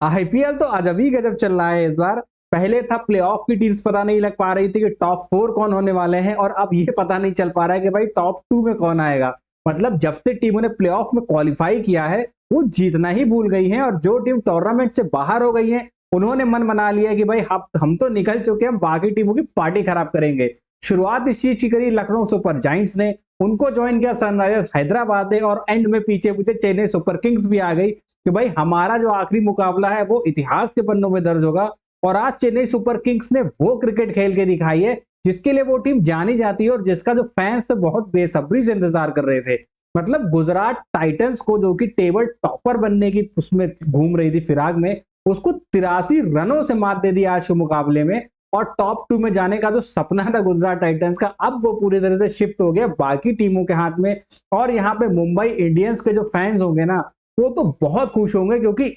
IPL तो अजब ही गजब चल रहा है इस बार। पहले था प्लेऑफ की टीम्स पता नहीं लग पा रही थी कि टॉप 4 कौन होने वाले हैं, और अब ये पता नहीं चल पा रहा है कि भाई टॉप 2 में कौन आएगा। मतलब जब से टीमों ने प्लेऑफ में क्वालिफाई किया है, वो जीतना ही भूल गई हैं, और जो टीम टूर्नामेंट से बाहर हो गई है, उन्होंने मन बना लिया कि भाई हम तो निकल चुके हैं, हम बाकी टीमों की पार्टी खराब करेंगे। शुरुआत इस चीज की करी लखनऊ सुपर जायंट्स ने, उनको ज्वाइन किया सनराइजर्स हैदराबाद ने, और एंड में पीछे पीछे चेन्नई सुपर किंग्स भी आ गई कि भाई हमारा जो आखिरी मुकाबला है वो इतिहास के पन्नों में दर्ज होगा। और आज चेन्नई सुपर किंग्स ने वो क्रिकेट खेल के दिखाई है जिसके लिए वो टीम जानी जाती है, और जिसका जो फैंस तो बहुत बेसब्री से इंतजार कर रहे थे। मतलब गुजरात टाइटंस को, जो कि टेबल टॉपर बनने की उसमें घूम रही थी फिराक में, उसको 83 रनों से मात दे दी आज के मुकाबले में। और टॉप 2 में जाने का जो सपना था गुजरात टाइटंस का, अब वो पूरी तरह से शिफ्ट हो गया बाकी टीमों के हाथ में। और यहाँ पे मुंबई इंडियंस के जो फैंस होंगे ना, वो तो बहुत खुश होंगे, क्योंकि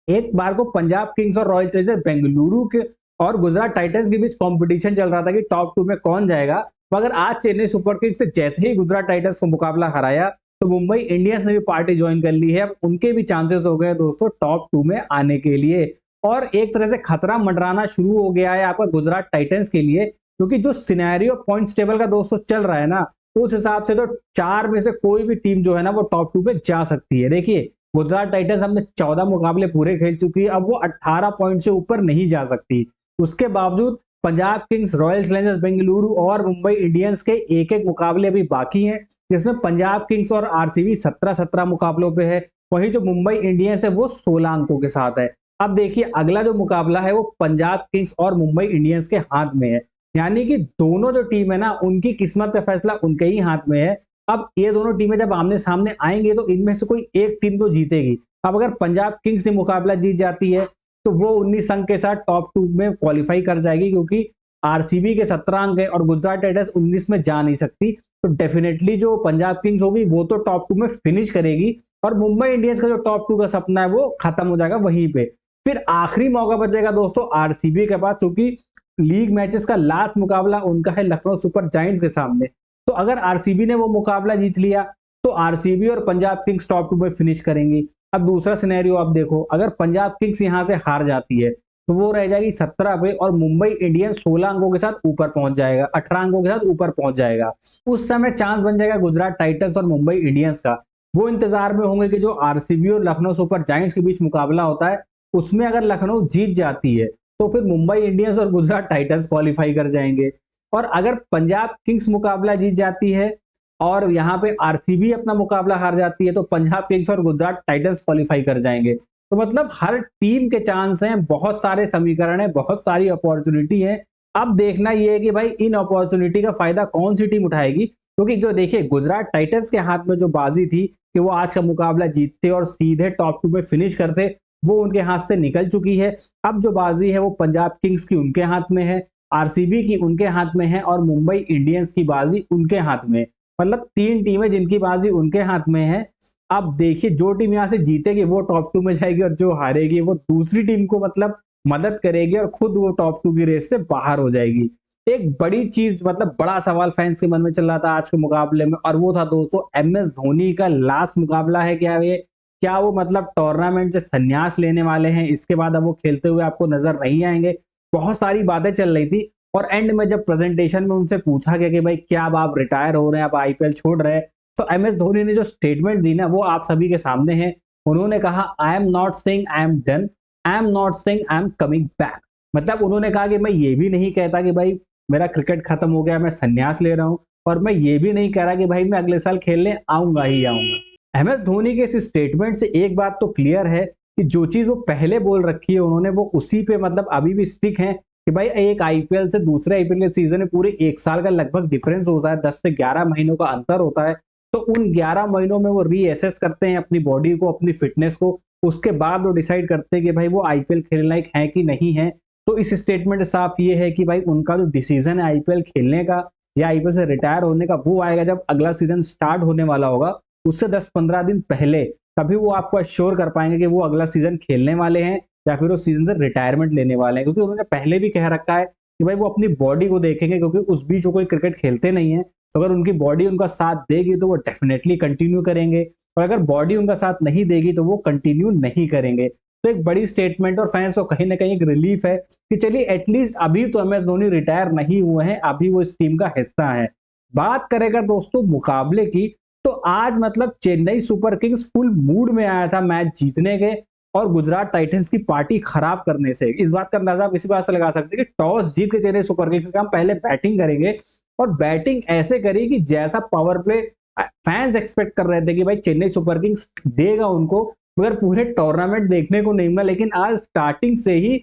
एक बार को पंजाब किंग्स और रॉयल चैलेंजर्स बेंगलुरु के और गुजरात टाइटंस के बीच कंपटीशन चल रहा था कि टॉप 2 में कौन जाएगा। मगर आज चेन्नई सुपर किंग्स ने जैसे ही गुजरात टाइटंस को मुकाबला हराया, तो मुंबई इंडियंस ने भी पार्टी ज्वाइन कर ली है। अब उनके भी चांसेस हो गए दोस्तों टॉप 2 में आने के लिए। और एक तरह से खतरा मंडराना शुरू हो गया है आपका गुजरात टाइटंस के लिए, क्योंकि जो सिनेरियो पॉइंट्स टेबल का दोस्तों चल रहा है ना, उस हिसाब से तो 4 में से कोई भी टीम जो है ना, वो टॉप 2 में जा सकती है। देखिए, गुजरात टाइटंस हमने 14 मुकाबले पूरे खेल चुकी है, अब वो 18 पॉइंट से ऊपर नहीं जा सकती। उसके बावजूद Punjab Kings, royal Challengers Bengaluru और मुंबई इंडियंस के एक एक मुकाबले अभी बाकी हैं, जिसमें पंजाब किंग्स और आरसीबी 17-17 मुकाबलों पे है। वहीं जो मुंबई इंडियंस है वो 16 अंकों के साथ है। अब देखिए, अगला जो मुकाबला है वो पंजाब किंग्स और मुंबई इंडियंस के हाथ में है। यानी कि दोनों जो टीम है ना, उनकी किस्मत का फैसला उनके ही हाथ में है। अब ये दोनों टीमें जब आमने सामने आएंगे, तो इनमें से कोई एक टीम तो जीतेगी। अब अगर पंजाब किंग्स से मुकाबला जीत जाती है, तो वो 19 अंक के साथ टॉप 2 में क्वालिफाई कर जाएगी, क्योंकि आरसीबी के 17 अंक है और गुजरात टाइटंस 19 में जा नहीं सकती। तो डेफिनेटली जो पंजाब किंग्स होगी वो तो टॉप 2 में फिनिश करेगी, और मुंबई इंडियंस का जो टॉप 2 का सपना है वो खत्म हो जाएगा वहीं पे। फिर आखिरी मौका बचेगा दोस्तों आरसीबी के पास, क्योंकि लीग मैचेस का लास्ट मुकाबला उनका है लखनऊ सुपर जायंट्स के सामने। तो अगर आरसीबी ने वो मुकाबला जीत लिया, तो आरसीबी और पंजाब किंग्स टॉप 2 में फिनिश करेंगी। अब दूसरा सिनेरियो आप देखो, अगर पंजाब किंग्स यहां से हार जाती है, तो वो रह जाएगी 17 पे, और मुंबई इंडियंस 16 अंकों के साथ ऊपर पहुंच जाएगा, 18 अंकों के साथ ऊपर पहुंच जाएगा। उस समय चांस बन जाएगा गुजरात टाइटंस और मुंबई इंडियंस का। वो इंतजार में होंगे कि जो आरसीबी और लखनऊ सुपर जायंट्स के बीच मुकाबला होता है, उसमें अगर लखनऊ जीत जाती है, तो फिर मुंबई इंडियंस और गुजरात टाइटंस क्वालिफाई कर जाएंगे। और अगर पंजाब किंग्स मुकाबला जीत जाती है और यहाँ पे आरसीबी अपना मुकाबला हार जाती है, तो पंजाब किंग्स और गुजरात टाइटंस क्वालिफाई कर जाएंगे। तो मतलब हर टीम के चांस हैं, बहुत सारे समीकरण हैं, बहुत सारी अपॉर्चुनिटी है। अब देखना यह है कि भाई इन अपॉर्चुनिटी का फायदा कौन सी टीम उठाएगी, क्योंकि जो देखिए गुजरात टाइटंस के हाथ में जो बाजी थी कि वो आज का मुकाबला जीतते और सीधे टॉप 2 में फिनिश करते, वो उनके हाथ से निकल चुकी है। अब जो बाजी है वो पंजाब किंग्स की उनके हाथ में है, आरसीबी की उनके हाथ में है, और मुंबई इंडियंस की बाजी उनके हाथ में। मतलब 3 टीमें जिनकी बाजी उनके हाथ में है। अब देखिए, जो टीम यहाँ से जीतेगी वो टॉप 2 में जाएगी, और जो हारेगी वो दूसरी टीम को मतलब मदद करेगी, और खुद वो टॉप 2 की रेस से बाहर हो जाएगी। एक बड़ी चीज, मतलब बड़ा सवाल फैंस के मन में चल रहा था आज के मुकाबले में, और वो था दोस्तों एमएस धोनी का लास्ट मुकाबला है क्या ये? क्या वो मतलब टूर्नामेंट से संन्यास लेने वाले हैं? इसके बाद अब वो खेलते हुए आपको नजर नहीं आएंगे? बहुत सारी बातें चल रही थी, और एंड में जब प्रेजेंटेशन में उनसे पूछा गया कि भाई क्या अब आप रिटायर हो रहे हैं, आप आईपीएल छोड़ रहे हैं, तो एमएस धोनी ने जो स्टेटमेंट दी ना, वो आप सभी के सामने है। उन्होंने कहा, I am not saying I am done, I am not saying I am coming back. मतलब उन्होंने कहा कि मैं ये भी नहीं कहता कि भाई मेरा क्रिकेट खत्म हो गया, मैं संन्यास ले रहा हूं, और मैं ये भी नहीं कह रहा कि भाई मैं अगले साल खेलने आऊंगा ही आऊंगा। एमएस धोनी के इस स्टेटमेंट से एक बात तो क्लियर है कि जो चीज वो पहले बोल रखी है उन्होंने, वो उसी पे मतलब अभी भी स्टिक है कि भाई एक आईपीएल से दूसरे आईपीएल के सीजन में पूरे 1 साल का लगभग डिफरेंस होता है, 10 से 11 महीनों का अंतर होता है। तो उन 11 महीनों में वो रीअसेस करते हैं अपनी बॉडी को, अपनी फिटनेस को, उसके बाद वो डिसाइड करते हैं कि भाई वो आईपीएल खेलने लायक है कि नहीं है। तो इस स्टेटमेंट से साफ ये है कि भाई उनका जो डिसीजन है आईपीएल खेलने का या आईपीएल से रिटायर होने का, वो आएगा जब अगला सीजन स्टार्ट होने वाला होगा, उससे 10-15 दिन पहले। तभी वो आपको अश्योर कर पाएंगे कि वो अगला सीजन खेलने वाले हैं या फिर उस सीजन से रिटायरमेंट लेने वाले हैं, क्योंकि उन्होंने पहले भी कह रखा है कि भाई वो अपनी बॉडी को देखेंगे, क्योंकि उस बीच वो कोई क्रिकेट खेलते नहीं है। तो अगर उनकी बॉडी उनका साथ देगी तो वो डेफिनेटली कंटिन्यू करेंगे, और अगर बॉडी उनका साथ नहीं देगी तो वो कंटिन्यू नहीं करेंगे। तो एक बड़ी स्टेटमेंट और फैंस को कहीं ना कहीं एक रिलीफ है कि चलिए एटलीस्ट अभी तो MS धोनी रिटायर नहीं हुए हैं, अभी वो इस टीम का हिस्सा है। बात करेगा दोस्तों मुकाबले की, तो आज मतलब Chennai super Kings full mood में आया था मैच जीतने के और गुजरात टाइटंस की पार्टी खराब करने से। इस बात का अंदाजा आप इसी बात से लगा सकते हैं कि टॉस जीत के चेन्नई सुपर किंग्स का हम पहले बैटिंग करेंगे और बैटिंग ऐसे करी कि जैसा पावर प्ले फैंस एक्सपेक्ट कर रहे थे कि भाई चेन्नई सुपर किंग्स देगा उनको, मगर पूरे टूर्नामेंट देखने को नहीं मिला। लेकिन आज स्टार्टिंग से ही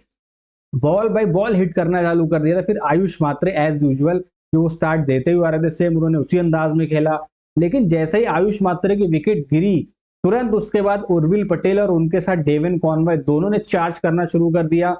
बॉल बाय बॉल हिट करना चालू कर दिया था। फिर आयुष मात्रे एज यूजुअल जो स्टार्ट देते हुए आ रहे थे, सेम उन्होंने उसी अंदाज में खेला। लेकिन जैसे ही आयुष मात्रे की विकेट गिरी, तुरंत उसके बाद उर्विल पटेल और उनके साथ डेविन कॉनवॉय दोनों ने चार्ज करना शुरू कर दिया।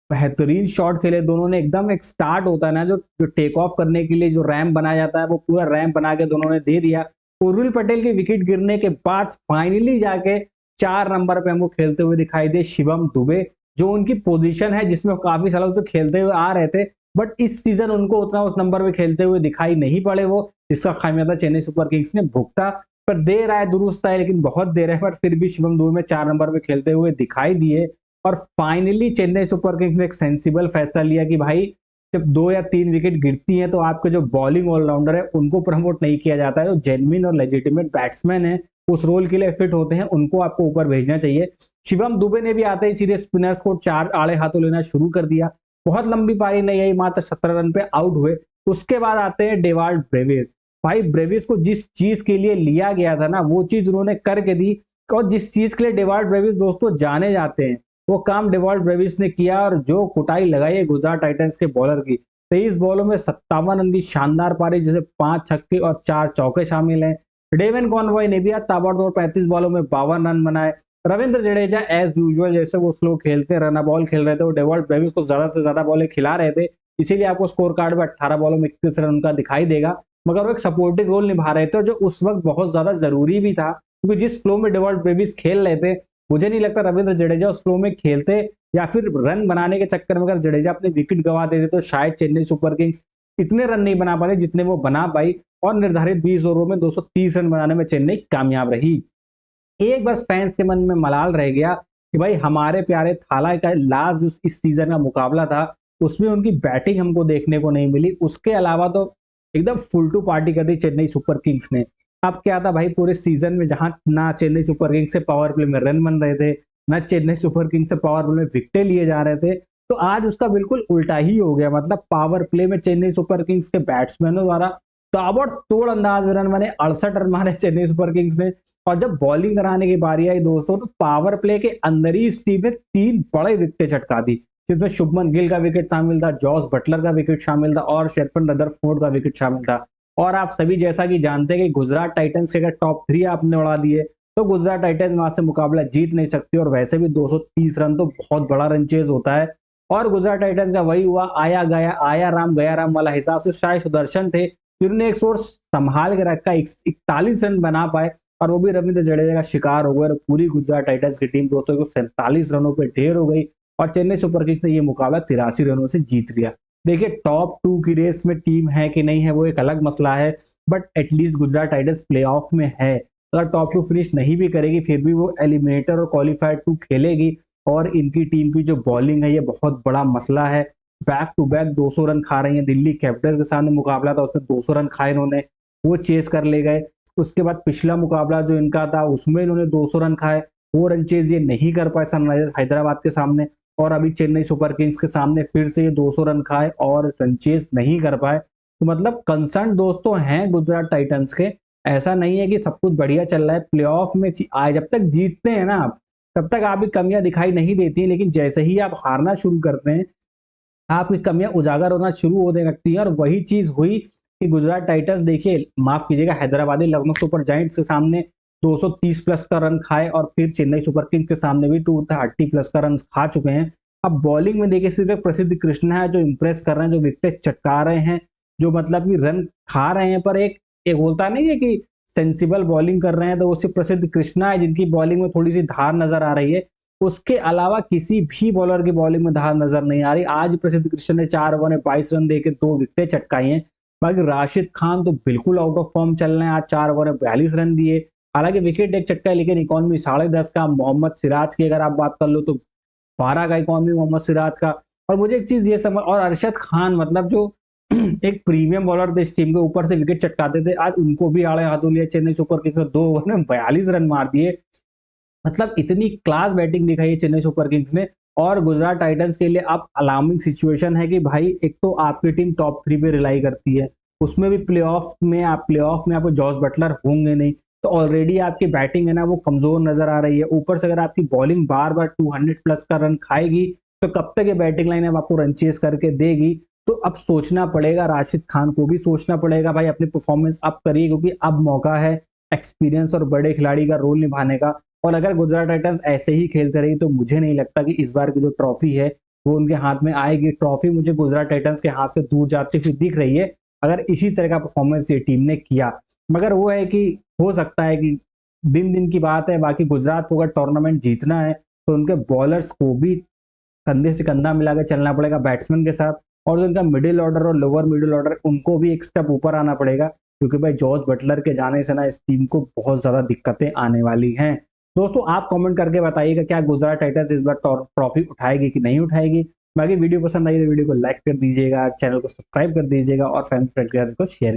बेहतरीन शॉट खेले दोनों ने, एकदम एक स्टार्ट होता है ना जो जो टेक ऑफ करने के लिए जो रैंप बनाया जाता है, वो पूरा रैंप बना के दोनों ने दे दिया। उर्विल पटेल की विकेट गिरने के बाद फाइनली जाके 4 नंबर पे हमको खेलते हुए दिखाई दे शिवम दुबे, जो उनकी पोजीशन है जिसमें काफी सालों से खेलते हुए आ रहे थे, बट इस सीजन उनको उतना उस नंबर पे खेलते हुए दिखाई नहीं पड़े वो, जिसका खामियाजा चेन्नई सुपर किंग्स ने भुगता। पर देर आए दुरुस्त आए, लेकिन बहुत देर है, पर फिर भी शिवम दुबे में 4 नंबर पे खेलते हुए दिखाई दिए। और फाइनली चेन्नई सुपर किंग्स ने एक सेंसिबल फैसला लिया कि भाई जब 2 या 3 विकेट गिरती हैं तो आपके जो बॉलिंग ऑलराउंडर है उनको प्रमोट नहीं किया जाता है, जो जेन्युइन और लेजिटिमेट बैट्समैन है उस रोल के लिए फिट होते हैं उनको आपको ऊपर भेजना चाहिए। शिवम दुबे ने भी आते ही सीधे स्पिनर्स को 4 आड़े हाथों लेना शुरू कर दिया। बहुत लंबी पारी नहीं आई, मात्र 17 रन पे आउट हुए। उसके बाद आते हैं डेवाल्ड ब्रेविस। भाई ब्रेविस को जिस चीज के लिए लिया गया था ना, वो चीज उन्होंने करके दी। और जिस चीज के लिए डेवाल्ड ब्रेविस दोस्तों जाने जाते हैं, वो काम डेवाल्ड ब्रेविस ने किया। और जो कुटाई लगाई है गुजरात टाइटंस के बॉलर की, 23 बॉलों में 57 रन की शानदार पारी, जिसे 5 छक्के और 4 चौके शामिल हैं। डेविन कॉनवॉय ने भी ताबड़तोड़ 35 बॉलों में 52 रन बनाए। रविंद्र जडेजा एज यूजुअल जैसे वो स्लो खेलते रन बॉल खेल रहे थे, वो डेवाल्ड ब्रेविस को ज्यादा से ज्यादा बॉलें खिला रहे थे, इसीलिए आपको स्कोर कार्ड में 18 बॉलों में 31 रन उनका दिखाई देगा। मगर वो एक सपोर्टिंग रोल निभा रहे थे, जो उस वक्त बहुत ज्यादा जरूरी भी था, क्योंकि जिस फ्लो में डेवाल्ड ब्रेविस खेल रहे थे, मुझे नहीं लगता रविंद्र जडेजा उस फ्लो में खेलते, या फिर रन बनाने के चक्कर में अगर जडेजा अपने विकेट गंवा देते तो शायद चेन्नई सुपर किंग्स इतने रन नहीं बना पाते जितने वो बना पाई। और निर्धारित 20 ओवरों में 230 रन बनाने में चेन्नई कामयाब रही। एक बस फैंस के मन में मलाल रह गया कि भाई हमारे प्यारे थाला का लास्ट जो इस सीजन का मुकाबला था, उसमें उनकी बैटिंग हमको देखने को नहीं मिली। उसके अलावा तो एकदम फुल टू पार्टी कर दी चेन्नई सुपर किंग्स ने। अब क्या था भाई, पूरे सीजन में जहां ना चेन्नई सुपर किंग्स से पावर प्ले में रन बन रहे थे, ना चेन्नई सुपर किंग्स से पावर प्ले में विकेटें लिए जा रहे थे, तो आज उसका बिल्कुल उल्टा ही हो गया। मतलब पावर प्ले में चेन्नई सुपर किंग्स के बैट्समैनों द्वारा ताबड़तोड़ अंदाज में रन बने, 68 रन मारे चेन्नई सुपर किंग्स ने। और जब बॉलिंग कराने की बारी आई दोस्तों, तो पावर प्ले के अंदर ही इस टीम ने 3 बड़े विकेटें चटका दी, जिसमें शुभमन गिल का विकेट शामिल था, जॉस बटलर का विकेट शामिल था और शेरफन रदरफोर्ड का विकेट शामिल था। और आप सभी जैसा कि जानते हैं कि गुजरात टाइटंस के अगर टॉप 3 आपने उड़ा दिए तो गुजरात टाइटंस वहां से मुकाबला जीत नहीं सकती। और वैसे भी 230 रन तो बहुत बड़ा रन चेज होता है। और गुजरात टाइटंस का वही हुआ, आया गया आया राम गया राम वाला हिसाब से शायद सुदर्शन थे, जिन्होंने एक सोर्स संभाल के रखा, 41 रन बना पाए, और वो भी रविंद्र जडेजा का शिकार हो गए। और पूरी गुजरात टाइटंस की टीम दोस्तों को 47 रनों पे ढेर हो गई और चेन्नई सुपर किंग्स ने ये मुकाबला 83 रनों से जीत लिया। देखिए टॉप 2 की रेस में टीम है कि नहीं है वो एक अलग मसला है, but at least Gujarat Titans playoff में है। अगर टॉप 2 फिनिश नहीं भी करेगी, फिर भी वो एलिमिनेटर और क्वालिफायर 2 खेलेगी। और इनकी टीम की जो बॉलिंग है ये बहुत बड़ा मसला है। बैक टू बैक 200 रन खा रही है। दिल्ली कैपिटल्स के सामने मुकाबला था, उसमें 200 रन खाए इन्होंने, वो चेस कर ले गए। उसके बाद पिछला मुकाबला जो इनका था उसमें इन्होंने 200 रन खाए, वो रन चेज ये नहीं कर पाए सनराइजर्स हैदराबाद के सामने। और अभी चेन्नई सुपर किंग्स के सामने फिर से ये 200 रन खाए और रन चेज नहीं कर पाए। तो मतलब कंसर्न दोस्तों हैं गुजरात टाइटंस के। ऐसा नहीं है कि सब कुछ बढ़िया चल रहा है। प्लेऑफ में जब तक जीतते हैं ना आप, तब तक आपकी कमियां दिखाई नहीं देती, लेकिन जैसे ही आप हारना शुरू करते हैं, आपकी कमियां उजागर होना शुरू होने लगती है। और वही चीज हुई कि गुजरात टाइटंस, देखिए माफ कीजिएगा, हैदराबादी लखनऊ सुपर जायंट्स के सामने 230 प्लस का रन खाए, और फिर चेन्नई सुपर किंग्स के सामने भी 230 प्लस का रन खा चुके हैं। अब बॉलिंग में देखिए सिर्फ प्रसिद्ध कृष्णा है जो इंप्रेस कर रहे हैं, जो विकेट चटका रहे हैं, जो मतलब कि रन खा रहे हैं, पर एक एक बोलता नहीं है कि सेंसिबल बॉलिंग कर रहे हैं, तो वो सिर्फ प्रसिद्ध कृष्णा है जिनकी बॉलिंग में थोड़ी सी धार नजर आ रही है। उसके अलावा किसी भी बॉलर की बॉलिंग में धार नजर नहीं आ रही। आज प्रसिद्ध कृष्ण ने 4 ओवर में 22 रन देकर 2 विकेटें चटकाई हैं। बाकी राशिद खान तो बिल्कुल आउट ऑफ फॉर्म चल रहे हैं, आज 4 ओवर में 42 रन दिए। हालांकि विकेट एक चटका है, लेकिन इकॉनमी 10.5 का। मोहम्मद सिराज की अगर आप बात कर लो तो 12 का इकॉनमी मोहम्मद सिराज का। और मुझे एक चीज ये समझ, और अरशद खान मतलब जो एक प्रीमियम बॉलर थे इस टीम के, ऊपर से विकेट चटकाते थे, आज उनको भी आड़े हाथों लिया चेन्नई सुपर किंग्स ने। 2 ओवर में 42 रन मार दिए। मतलब इतनी क्लास बैटिंग दिखाई है चेन्नई सुपर किंग्स ने। और गुजरात टाइटंस के लिए अब अलार्मिंग सिचुएशन है कि भाई एक तो आपकी टीम टॉप 3 पे रिलाई करती है, उसमें भी प्लेऑफ में आपको जॉस बटलर होंगे नहीं, तो ऑलरेडी आपकी बैटिंग है ना वो कमजोर नजर आ रही है। ऊपर से अगर आपकी बॉलिंग बार बार 200 प्लस का रन खाएगी तो कब तक ये बैटिंग लाइन अब आपको रन चेस करके देगी। तो अब सोचना पड़ेगा, राशिद खान को भी सोचना पड़ेगा भाई अपनी परफॉर्मेंस अप करिए, क्योंकि अब मौका है एक्सपीरियंस और बड़े खिलाड़ी का रोल निभाने का। और अगर गुजरात टाइटंस ऐसे ही खेलते रही तो मुझे नहीं लगता कि इस बार की जो ट्रॉफी है वो उनके हाथ में आएगी। ट्रॉफी मुझे गुजरात टाइटंस के हाथ से दूर जाती हुई दिख रही है अगर इसी तरह का परफॉर्मेंस ये टीम ने किया। मगर वो है कि हो सकता है कि दिन दिन की बात है। बाकी गुजरात को अगर टूर्नामेंट जीतना है तो उनके बॉलर्स को भी कंधे से कंधा मिलाकर चलना पड़ेगा बैट्समैन के साथ। और जो इनका मिडिल ऑर्डर और लोअर मिडिल ऑर्डर उनको भी एक स्टेप ऊपर आना पड़ेगा, क्योंकि भाई जॉर्ज बटलर के जाने से ना इस टीम को बहुत ज्यादा दिक्कतें आने वाली हैं। दोस्तों आप कमेंट करके बताइएगा क्या गुजरात टाइटंस इस बार ट्रॉफी उठाएगी कि नहीं उठाएगी। बाकी वीडियो पसंद आई तो वीडियो को लाइक कर दीजिएगा, चैनल को सब्सक्राइब कर दीजिएगा और फैमिली फ्रेंड के साथ इसको शेयर